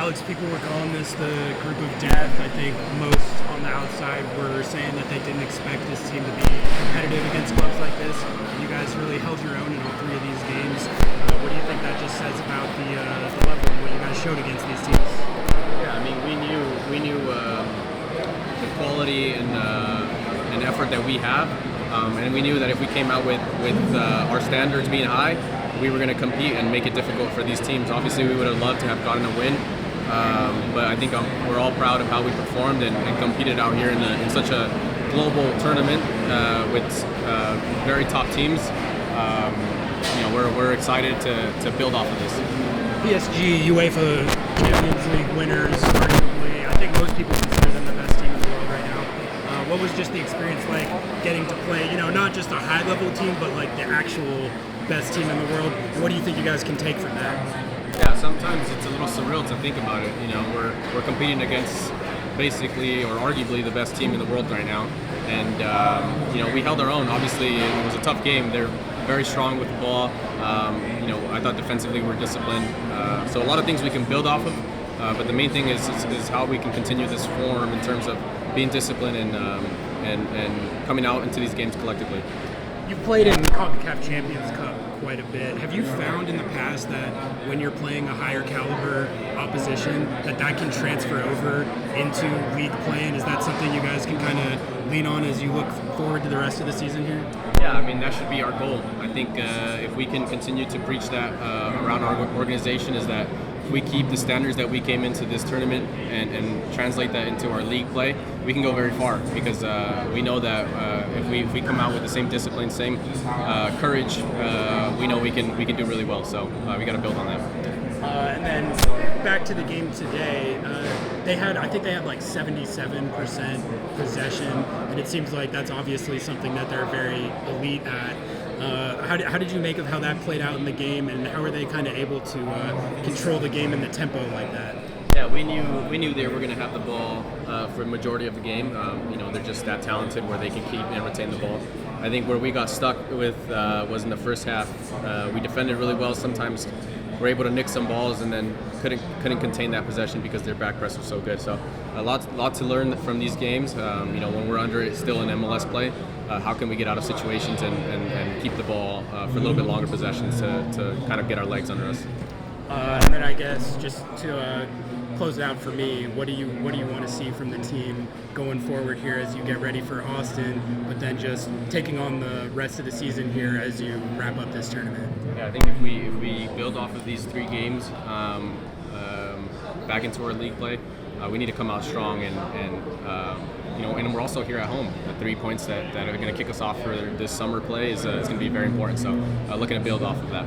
Alex, people were calling this the group of death. I think most on the outside were saying that they didn't expect this team to be competitive against clubs like this. You guys really held your own in all three of these games. What do you think that just says about the level of what you guys showed against these teams? Yeah, I mean, we knew the quality and effort that we have, and we knew that if we came out with our standards being high, we were going to compete and make it difficult for these teams. Obviously, we would have loved to have gotten a win, but I think we're all proud of how we performed and competed out here in such a global tournament with very top teams. We're excited to build off of this. PSG, UEFA Champions League winners, arguably, I think most people consider them the best team in the world right now. What was just the experience like getting to play, not just a high-level team, but like the actual best team in the world? What do you think you guys can take from that? Yeah, sometimes it's a little surreal to think about it. We're competing against basically or arguably the best team in the world right now, and we held our own. Obviously, it was a tough game. They're very strong with the ball. I thought defensively we're disciplined. So a lot of things we can build off of, but the main thing is how we can continue this form in terms of being disciplined and coming out into these games collectively. You've played in CONCACAF Champions Cup quite a bit. Have you found in the past that when you're playing a higher caliber opposition that can transfer over into league play? And is that something you guys can kind of lean on as you look forward to the rest of the season here? Yeah, I mean, that should be our goal. I think if we can continue to preach that around our organization, is that if we keep the standards that we came into this tournament and translate that into our league play, we can go very far, because we know that if we come out with the same discipline, same courage, we know we can do really well. So we got to build on that. And then back to the game today, I think they had like 77% possession, and it seems like that's obviously something that they're very elite at. How did you make of how that played out in the game, and how are they kind of able to control the game and the tempo like that? Yeah, we knew they were going to have the ball for the majority of the game. They're just that talented where they can keep and retain the ball. I think where we got stuck with was in the first half. We defended really well. Sometimes we're able to nick some balls and then couldn't contain that possession because their back press was so good. So a lot to learn from these games. When we're under it still in MLS play, how can we get out of situations and keep the ball for a little bit longer possessions to kind of get our legs under us. And then I guess just to close it out for me, what do you want to see from the team going forward here as you get ready for Austin, but then just taking on the rest of the season here as you wrap up this tournament? Yeah, I think if we build off of these three games back into our league play, we need to come out strong and we're also here at home. The 3 points that are going to kick us off for this summer play is going to be very important. So looking to build off of that.